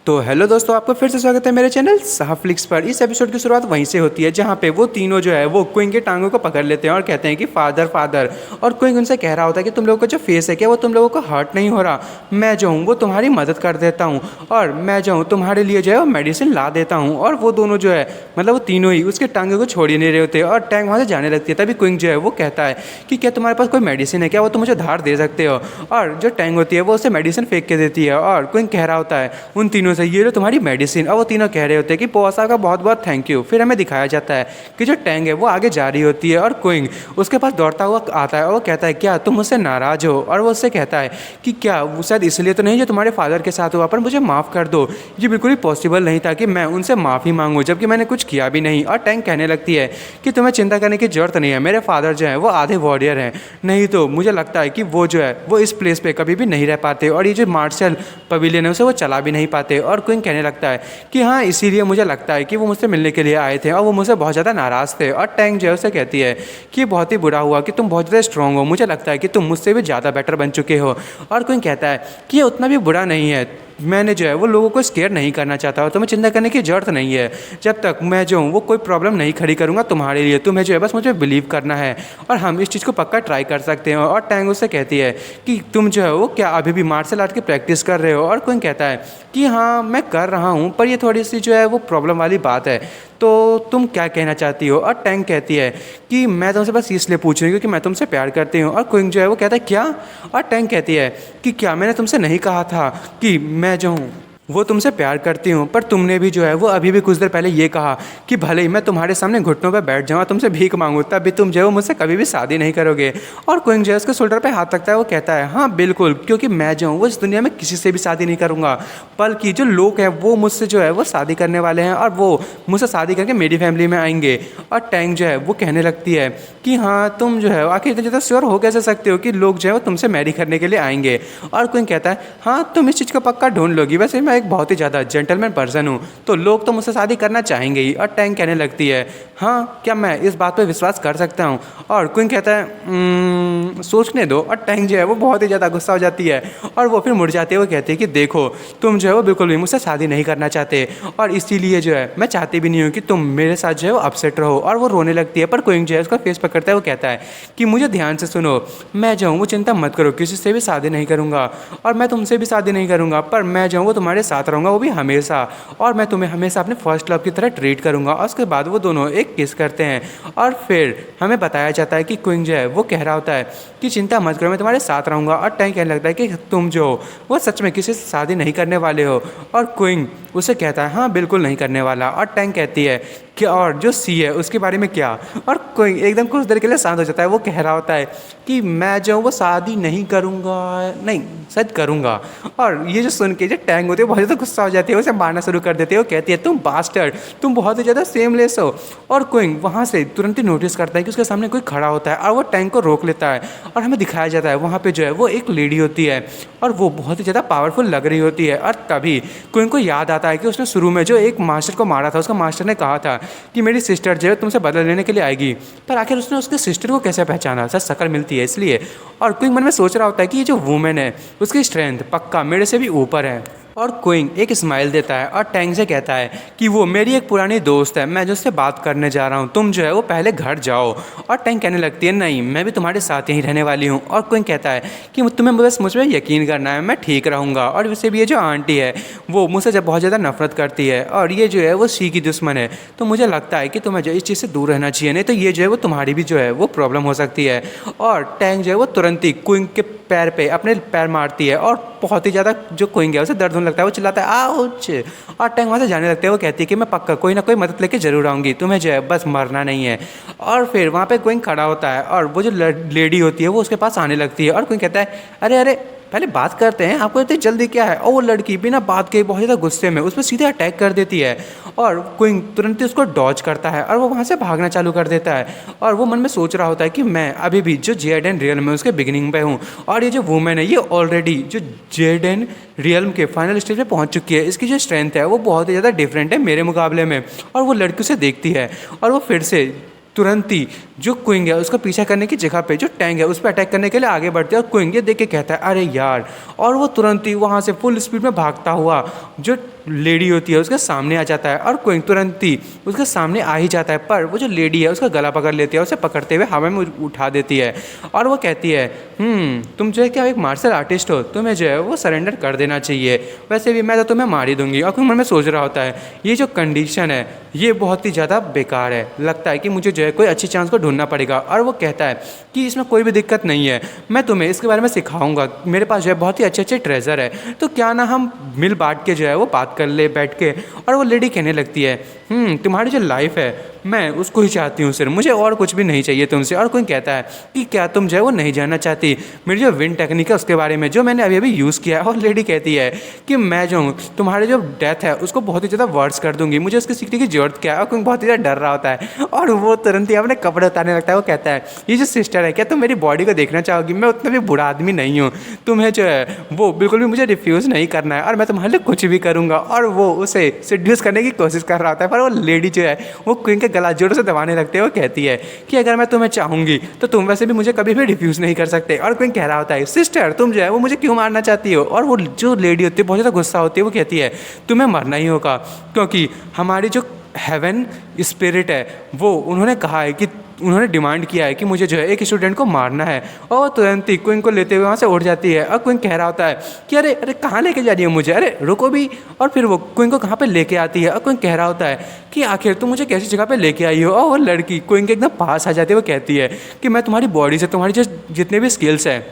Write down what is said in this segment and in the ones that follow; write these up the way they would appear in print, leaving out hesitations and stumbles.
तो हेलो दोस्तों, आपका फिर से स्वागत है मेरे चैनल साहफ्लिक्स पर। इस एपिसोड की शुरुआत वहीं से होती है जहाँ पे वो तीनों जो है वो क्विंग के टांगों को पकड़ लेते हैं और कहते हैं कि फादर फादर। और क्विंग उनसे कह रहा होता है कि तुम लोगों का जो फेस है क्या वो तुम लोगों को हर्ट नहीं हो रहा, मैं जो हूँ वो तुम्हारी मदद कर देता हूँ और मैं जो हूँ तुम्हारे लिए जो है वो मेडिसिन ला देता हूँ। और वो दोनों जो है मतलब वो तीनों ही उसके टांगे को छोड़ ही नहीं रहे होते और टैंक वहाँ से जाने लगती है। तभी क्विंग जो है वो कहता है कि क्या तुम्हारे पास कोई मेडिसिन है क्या, वो तुम मुझे धार दे सकते हो। और जो टैंक होती है वो उसे मेडिसिन फेंक के देती है और क्विंग कह रहा होता है उन तीनों से, ये जो तुम्हारी मेडिसिन। और वो तीनों कह रहे होते हैं कि पोसा का बहुत बहुत थैंक यू। फिर हमें दिखाया जाता है कि जो टैंग है वो आगे जा रही होती है और क्विंग उसके पास दौड़ता हुआ आता है और वो कहता है क्या तुम मुझसे नाराज़ हो। और वो उससे कहता है कि क्या वो शायद इसलिए तो नहीं जो तुम्हारे फादर के साथ हुआ, पर मुझे माफ़ कर दो। ये बिल्कुल ही पॉसिबल नहीं था कि मैं उनसे माफ़ी मांगूं जबकि मैंने कुछ किया भी नहीं। और टैंग कहने लगती है कि तुम्हें चिंता करने की जरूरत नहीं है, मेरे फादर जो है वो आधे वॉरियर हैं, नहीं तो मुझे लगता है कि वो जो है वो इस प्लेस पे कभी भी नहीं रह पाते और ये जो मार्शल पवेलियन है उसे वो चला भी नहीं पाते। और क्विंग कहने लगता है कि हाँ इसीलिए मुझे लगता है कि वो मुझसे मिलने के लिए आए थे और वो मुझसे बहुत ज़्यादा नाराज़ थे। और टैंग जो है उसे कहती है कि बहुत ही बुरा हुआ कि तुम बहुत ज़्यादा स्ट्रॉन्ग हो, मुझे लगता है कि तुम मुझसे भी ज़्यादा बेटर बन चुके हो। और कोई कहता है कि ये उतना भी बुरा नहीं है, मैंने जो है वो लोगों को स्केयर नहीं करना चाहता और तुम्हें चिंता करने की ज़रूरत नहीं है। जब तक मैं जो हूँ वो कोई प्रॉब्लम नहीं खड़ी करूँगा तुम्हारे लिए, तुम्हें जो है बस मुझे बिलीव करना है और हम इस चीज़ को पक्का ट्राई कर सकते हैं। और टैंग उससे कहती है कि तुम जो है वो क्या अभी भी मार्शल आर्ट की प्रैक्टिस कर रहे हो। और कोई कहता है कि हाँ मैं कर रहा हूँ, पर ये थोड़ी सी जो है वो प्रॉब्लम वाली बात है, तो तुम क्या कहना चाहती हो। और टैंग कहती है कि मैं तुमसे बस इसलिए पूछ रही हूँ क्योंकि मैं तुमसे प्यार करती हूँ। और क्विंग जो है वो कहता है क्या। और टैंग कहती है कि क्या मैंने तुमसे नहीं कहा था कि मैं जो हूँ वो तुमसे प्यार करती हूँ, पर तुमने भी जो है वो अभी भी कुछ देर पहले ये कहा कि भले ही मैं तुम्हारे सामने घुटनों पर बैठ जाऊँ तुमसे भीख मांगूँ तब भी तुम जो है वो मुझसे कभी भी शादी नहीं करोगे। और क्विंग जो है उसके शोल्डर पे हाथ रखता है, वो कहता है हाँ बिल्कुल, क्योंकि मैं जो हूँ वो इस दुनिया में किसी से भी शादी नहीं करूँगा, बल्कि जो लोग हैं वो मुझसे जो है वो शादी करने वाले हैं और वो मुझसे शादी करके मेरी फैमिली में आएंगे। और टैंग जो है वो कहने लगती है कि हाँ तुम जो है आखिर इतने ज़्यादा श्योर हो कैसे सकते हो कि लोग जो है वो तुमसे मैरी करने के लिए आएंगे। और क्विंग कहता है हाँ तुम इस चीज़ को पक्का ढूंढ लोगी, वैसे मैं एक बहुत ही ज़्यादा जेंटलमैन पर्सन हूँ तो लोग तो मुझसे शादी करना चाहेंगे ही। और टैंग कहने लगती है हाँ क्या मैं इस बात पर विश्वास कर सकता हूँ। और क्विंग कहता है सोचने दो। और टैंग जो है वो बहुत ही ज़्यादा गुस्सा हो जाती है और वो फिर मुड़ जाती है। वो कहती है कि देखो तुम जो है वो बिल्कुल भी मुझसे शादी नहीं करना चाहते और इसीलिए जो है मैं चाहती भी नहीं हूँ कि तुम मेरे साथ जो है वो अपसेट रहो। और वो रोने लगती है, पर क्विंग जो है उसका फेस पकड़ता है, वो कहता है कि मुझे ध्यान से सुनो, मैं जो हूँ वो चिंता मत करो, किसी से भी शादी नहीं करूँगा और मैं तुमसे भी शादी नहीं करूँगा, पर मैं जो हूँ वो तुम्हारे साथ रहूँगा, वो भी हमेशा। और मैं तुम्हें हमेशा अपने फर्स्ट लव की तरह ट्रीट करूँगा। और उसके बाद वो दोनों एक किस करते हैं और फिर हमें बताया जाता है कि क्विंग जो है वो कह रहा होता है कि चिंता मत करो मैं तुम्हारे साथ रहूँगा। और टैंग कहने लगता है कि तुम जो हो वो सच में किसी से शादी नहीं करने वाले हो। और क्विंग उसे कहता है हाँ बिल्कुल नहीं करने वाला। और टैंग कहती है कि और जो सी है उसके बारे में क्या। और क्विंग एकदम कुछ देर के लिए शांत हो जाता है, वो कह रहा होता है कि मैं जो वो शादी नहीं करूँगा, नहीं सच करूँगा। और ये जो सुन के जो टैंग होती है बहुत ज़्यादा गुस्सा हो जाती है, उसे मारना शुरू कर देती है। वो कहती है तुम बास्टर्ड, तुम बहुत ही ज़्यादा सेमलेस हो। और क्विंग वहाँ से तुरंत ही नोटिस करता है कि उसके सामने कोई खड़ा होता है और वो टैंग को रोक लेता है। और हमें दिखाया जाता है वहाँ पे जो है वो एक लेडी होती है और वो बहुत ही ज़्यादा पावरफुल लग रही होती है। और तभी क्विंग को याद आता है कि उसने शुरू में जो एक मास्टर को मारा था, उसका मास्टर ने कहा था कि मेरी सिस्टर जो है तुमसे बदला लेने के लिए आएगी, पर आखिर उसने उसके सिस्टर को कैसे पहचाना, सच शक्ल मिलती है इसलिए। और क्विंग मन में सोच रहा होता है कि ये जो वुमेन है उसकी स्ट्रेंथ पक्का मेरे से भी ऊपर है। और क्विंग एक स्माइल देता है और टैंग से कहता है कि वो मेरी एक पुरानी दोस्त है, मैं जो उससे बात करने जा रहा हूँ, तुम जो है वो पहले घर जाओ। और टैंग कहने लगती है नहीं मैं भी तुम्हारे साथ यहीं रहने वाली हूँ। और क्विंग कहता है कि तुम्हें बस मुझ पर यकीन करना है, मैं ठीक रहूँगा। और वैसे भी ये जो आंटी है वो मुझसे जब बहुत ज़्यादा नफरत करती है और ये जो है वो सी की दुश्मन है, तो मुझे लगता है कि तुम्हें जो इस चीज़ से दूर रहना चाहिए, नहीं तो ये जो है वो तुम्हारी भी जो है वो प्रॉब्लम हो सकती है। और टैंग जो है वो तुरंत ही क्विंग के पैर पे अपने पैर मारती है और बहुत ही ज़्यादा जो क्विंग है उसे दर्द होने लगता है, वो चिल्लाता है आउच। और टैंग वहाँ से जाने लगते हैं। वो कहती है कि मैं पक्का कोई ना कोई मदद लेके जरूर आऊँगी, तुम्हें जो है बस मरना नहीं है। और फिर वहाँ पे क्विंग खड़ा होता है और वो जो लेडी होती है वो उसके पास आने लगती है और क्विंग कहता है अरे अरे पहले बात करते हैं, आपको इतनी जल्दी क्या है। और वो लड़की बिना बात के बहुत ज़्यादा गुस्से में उस पर सीधे अटैक कर देती है और क्विंग तुरंत ही उसको डॉज करता है और वो वहाँ से भागना चालू कर देता है। और वो मन में सोच रहा होता है कि मैं अभी भी जो जेड रियल में उसके बिगिनिंग पे हूँ और ये जो वुमेन है ये ऑलरेडी जो जेड रियल के फाइनल स्टेज पे पहुँच चुकी है, इसकी जो स्ट्रेंथ है वो बहुत ही ज़्यादा डिफरेंट है मेरे मुकाबले में। और वो लड़की उसे देखती है और वो फिर से तुरंत ही जो क्विंग है उसका पीछा करने की जगह पे जो टैंक है उस पर अटैक करने के लिए आगे बढ़ती है, और क्विंग ये देख के कहता है अरे यार, और वो तुरंत ही वहाँ से फुल स्पीड में भागता हुआ जो लेडी होती है उसके सामने आ जाता है, और क्विंग तुरंत ही उसके सामने आ ही जाता है, पर वो जो लेडी है उसका गला पकड़ लेती है, उसे पकड़ते हुए हवा में उठा देती है, और वो कहती है तुम जो है क्या एक मार्शल आर्टिस्ट हो, तुम्हें जो है वो सरेंडर कर देना चाहिए, वैसे भी मैं तो तुम्हें मार ही दूंगी। और क्विंग मन में सोच रहा होता है ये जो कंडीशन है ये बहुत ही ज़्यादा बेकार है, लगता है कि मुझे जो है कोई अच्छी चांस को ढूंढना पड़ेगा, और वो कहता है कि इसमें कोई भी दिक्कत नहीं है, मैं तुम्हें इसके बारे में सिखाऊंगा, मेरे पास जो है बहुत ही अच्छे अच्छे ट्रेजर है, तो क्या ना हम मिल बांट के जो है वो बात कर ले बैठ के। और वो लेडी कहने लगती है तुम्हारी जो लाइफ है मैं उसको ही चाहती हूँ सिर्फ, मुझे और कुछ भी नहीं चाहिए तुमसे। और कोई कहता है कि क्या तुम जो है वो नहीं जानना चाहती मेरी जो विंड टेक्निक है उसके बारे में जो मैंने अभी अभी यूज़ किया है। और लेडी कहती है कि मैं जो हूँ तुम्हारे जो डेथ है उसको बहुत ही ज़्यादा वर्स कर दूंगी, मुझे उसकी सीखने की जरूरत क्या है। और कोई बहुत ही ज़्यादा डर रहा होता है, और वो तुरंत ही अपने कपड़े उतारने लगता है। वो कहता है ये जो सिस्टर है क्या तुम मेरी बॉडी को देखना चाहोगी, मैं उतना भी बुरा आदमी नहीं हूँ, तुम्हें जो है वो बिल्कुल भी मुझे रिफ्यूज़ नहीं करना है, और मैं तुम्हारे लिए कुछ भी करूँगा। और वो उसे सेड्यूस करने की कोशिश कर रहा होता है, पर वो लेडी जो है वो क्वीन के गला जोरों से दबाने लगते हैं। वो कहती है कि अगर मैं तुम्हें चाहूँगी तो तुम वैसे भी मुझे कभी भी रिफ्यूज़ नहीं कर सकते। और क्वीन कह रहा होता है सिस्टर तुम जो है वो मुझे क्यों मारना चाहती हो। और वो जो लेडी होती है बहुत ज़्यादा गुस्सा होती है, वो कहती है तुम्हें मरना ही होगा, क्योंकि हमारी जो हेवन स्पिरिट है वो उन्होंने कहा है कि उन्होंने डिमांड किया है कि मुझे जो है एक स्टूडेंट को मारना है। और तुरंत ही क्वीन को लेते हुए वहाँ से उड़ जाती है, और क्वीन कह रहा होता है कि अरे अरे कहाँ लेके जा रही है मुझे, अरे रुको भी। और फिर वो क्वीन को कहाँ पे लेके आती है, और क्वीन कह रहा होता है कि आखिर तुम मुझे कैसी जगह पे लेके आई हो। और वो लड़की क्वीन के एकदम पास आ जाती है, वो कहती है कि मैं तुम्हारी बॉडी से तुम्हारी जो जितने भी स्किल्स हैं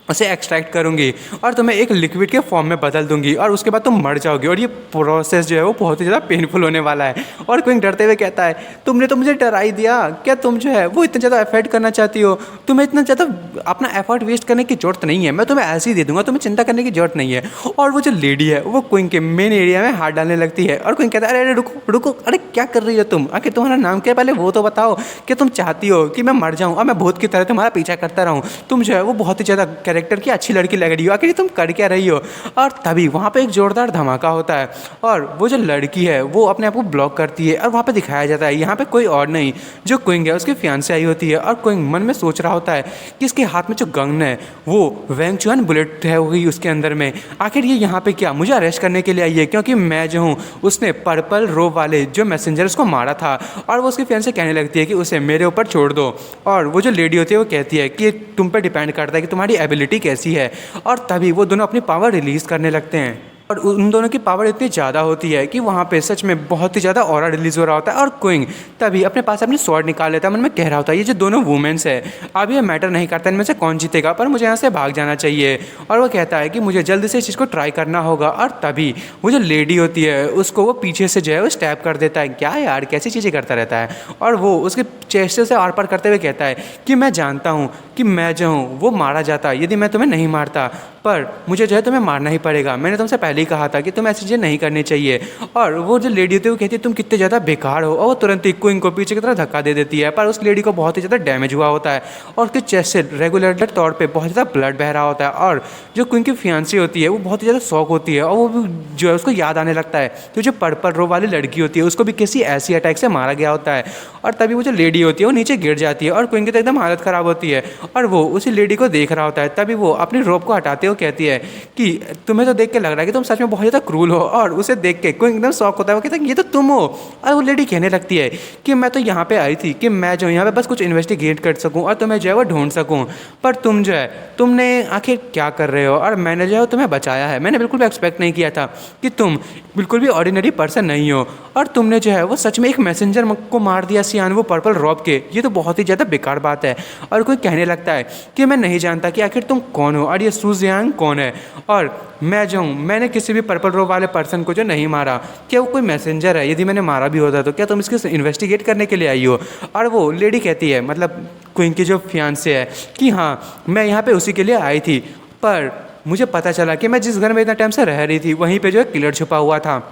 उसे एक्सट्रैक्ट करूंगी और तुम्हें एक लिक्विड के फॉर्म में बदल दूंगी, और उसके बाद तुम मर जाओगे, और ये प्रोसेस जो है वो बहुत ही ज़्यादा पेनफुल होने वाला है। और क्वीन डरते हुए कहता है तुमने तो मुझे डरा ही दिया, क्या तुम जो है वो इतना ज़्यादा एफर्ट करना चाहती हो, तुम्हें इतना ज़्यादा अपना एफर्ट वेस्ट करने की जरूरत नहीं है, मैं तुम्हें ऐसे ही दे दूंगा, तुम्हें चिंता करने की जरूरत नहीं है। और वो जो लेडी है वो क्वीन के मेन एरिया में हाथ डालने लगती है, और क्वीन कहता है अरे अरे रुको रुको, अरे क्या कर रही हो तुम, आखिर तुम्हारा नाम क्या है पहले वो तो बताओ, क्या तुम चाहती हो कि मैं मर जाऊँ और मैं भूत की तरह तुम्हारा पीछा करता रहूँ, तुम जो है वो बहुत ही ज़्यादा कैरेक्टर की अच्छी लड़की लग रही हो, आखिर तुम कर क्या रही हो। और तभी वहाँ पे एक जोरदार धमाका होता है, और वो जो लड़की है वो अपने आप को ब्लॉक करती है, और वहाँ पे दिखाया जाता है यहाँ पे कोई और नहीं जो क्विंग है उसकी फियांसे आई होती है। और क्विंग मन में सोच रहा होता है कि इसके हाथ में जो गन है वो वैंग चुआन बुलेट है हुई उसके अंदर में, आखिर ये यहाँ पे क्या मुझे अरेस्ट करने के लिए आई है, क्योंकि मैं जो हूँ उसने पर्पल रोब वाले जो मैसेंजर उसको मारा था। और वो उसकी फियांसे कहने लगती है कि उसे मेरे ऊपर छोड़ दो, और वो जो लेडी होती है वो कहती है कि तुम पे डिपेंड करता है कि तुम्हारी एबिलिटी कैसी है। और तभी वो दोनों अपनी पावर रिलीज़ करने लगते हैं, और उन दोनों की पावर इतनी ज़्यादा होती है कि वहाँ पे सच में बहुत ही ज़्यादा ऑरा रिलीज़ हो रहा होता है। और क्विंग तभी अपने पास अपनी स्वॉर्ड निकाल लेता है, मन में कह रहा होता है ये जो दोनों वुमेन्स है अब ये मैटर नहीं करता इनमें से कौन जीतेगा, पर मुझे यहाँ से भाग जाना चाहिए। और वो कहता है कि मुझे जल्दी से इस चीज़ को ट्राई करना होगा। और तभी वो जो लेडी होती है उसको वो पीछे से जो है वो स्टैप कर देता है, क्या यार कैसी चीज़ें करता रहता है। और वो उसके चेस्ट से आर पार करते हुए कहता है कि मैं जानता हूँ कि मैं जो हूँ वो मारा जाता यदि मैं तुम्हें नहीं मारता, पर मुझे जो है तुम्हें मारना ही पड़ेगा, मैंने तुमसे पहले ही कहा था कि तुम्हें ऐसी चीज़ें नहीं करनी चाहिए। और वो जो लेडी होती है वो कहती है तुम कितने ज़्यादा बेकार हो, और वो तुरंत ही क्विंग को पीछे की तरफ धक्का दे देती है, पर उस लेडी को बहुत ही ज़्यादा डैमेज हुआ होता है, और उसके चेस्ट से रेगुलर तौर पर बहुत ज़्यादा ब्लड बह रहा होता है। और जो क्विंग की फियांसी होती है वो बहुत ही ज़्यादा शौक होती है, और वो जो है उसको याद आने लगता है तो जो पर्पल रो वाली लड़की होती है उसको भी किसी ऐसी अटैक से मारा गया होता है। और तभी वो जो लेडी होती है वो नीचे गिर जाती है, और क्विंग की तो एकदम हालत ख़राब होती है, और वो उसी लेडी को देख रहा होता है। तभी वो अपनी रोप को हटाते हुए कहती है कि तुम्हें तो देख के लग रहा है कि तुम सच में बहुत ज़्यादा क्रूल हो। और उसे देख के कोई एकदम शौक होता है, वो कहता है ये तो तुम हो। और वो लेडी कहने लगती है कि मैं तो यहाँ पे आई थी कि मैं जो यहाँ पे बस कुछ इन्वेस्टिगेट कर सकूँ और तुम्हें जो है वो ढूंढ सकूँ, पर तुम जो है तुमने आखिर क्या कर रहे हो, और मैंने जो है तुम्हें बचाया है, मैंने बिल्कुल भी एक्सपेक्ट नहीं किया था कि तुम बिल्कुल भी ऑर्डिनरी पर्सन नहीं हो, और तुमने जो है वो सच में एक मैसेंजर को मार दिया सियान वो पर्पल रॉब के, ये तो बहुत ही ज़्यादा बेकार बात है। और कोई कहने लगता है कि मैं नहीं जानता कि आखिर तुम कौन हो और ये सुजियांग कौन है, और मैं जो हूँ मैंने किसी भी पर्पल रॉब वाले पर्सन को जो नहीं मारा, क्या वो कोई मैसेंजर है, यदि मैंने मारा भी होता तो क्या तुम इसके इन्वेस्टिगेट करने के लिए आई हो। और वो लेडी कहती है मतलब क्वीन की जो फियांसे है कि हाँ मैं यहाँ पे उसी के लिए आई थी, पर मुझे पता चला कि मैं जिस घर में इतना टाइम से रह रही थी वहीं पे जो है किलर छुपा हुआ था।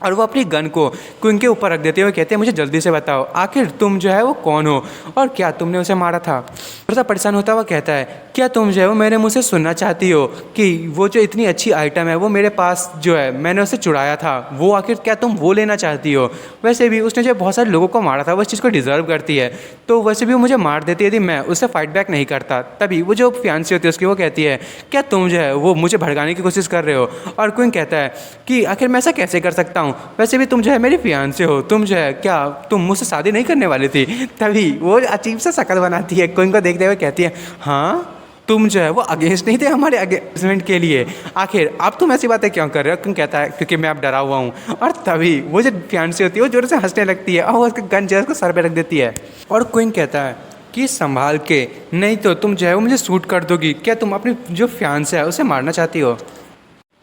और वो अपनी गन को क्वीन के ऊपर रख देते हुए कहते हैं मुझे जल्दी से बताओ आखिर तुम जो है वो कौन हो और क्या तुमने उसे मारा था। थोड़ा सा परेशान होता हुआ कहता है क्या तुम जो है वो मेरे मुँह से सुनना चाहती हो कि वो जो इतनी अच्छी आइटम है वो मेरे पास जो है मैंने उसे चुराया था, वो आखिर क्या तुम वो लेना चाहती हो? वैसे भी उसने जो बहुत सारे लोगों को मारा था वो इस चीज़ को डिज़र्व करती है, तो वैसे भी वो मुझे मार देती है यदि मैं उससे फाइट बैक नहीं करता। तभी वो जो फियांसी होती है उसकी वो कहती है क्या तुम जो है वो मुझे भड़काने की कोशिश कर रहे हो? और क्वीन कहता है कि आखिर मैं ऐसा कैसे कर सकता हूँ, वैसे भी तुम जो है मेरी फियांसी हो, तुम जो है क्या तुम मुझसे शादी नहीं करने वाली थी? तभी वो अजीब सा शक्ल बनाती है, क्वीन को देखते हुए कहती है हाँ तुम जो है वो अगेंस्ट नहीं थे हमारे अगेंस्टमेंट के लिए, आखिर अब तुम ऐसी बातें क्यों कर रहे हो? क्यों कहता है क्योंकि मैं अब डरा हुआ हूँ। और तभी वो जो फियांसी होती है वो जोर से हंसने लगती है और वो उसका गन जो है उसको सर पे रख देती है। और क्वीन कहता है कि संभाल के, नहीं तो तुम जो है वो मुझे शूट कर दोगी। क्या तुम अपनी जो फियांसे है उसे मारना चाहती हो?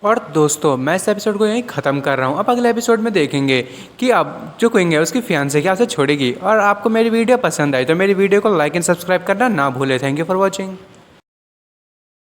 और दोस्तों मैं इस एपिसोड को यहीं ख़त्म कर रहा हूँ। अब अगले एपिसोड में देखेंगे कि अब जो क्वीन है उसकी फियांसे क्या उसे छोड़ेगी। और आपको मेरी वीडियो पसंद आई तो मेरी वीडियो को लाइक एंड सब्सक्राइब करना ना भूले। Thank you for watching.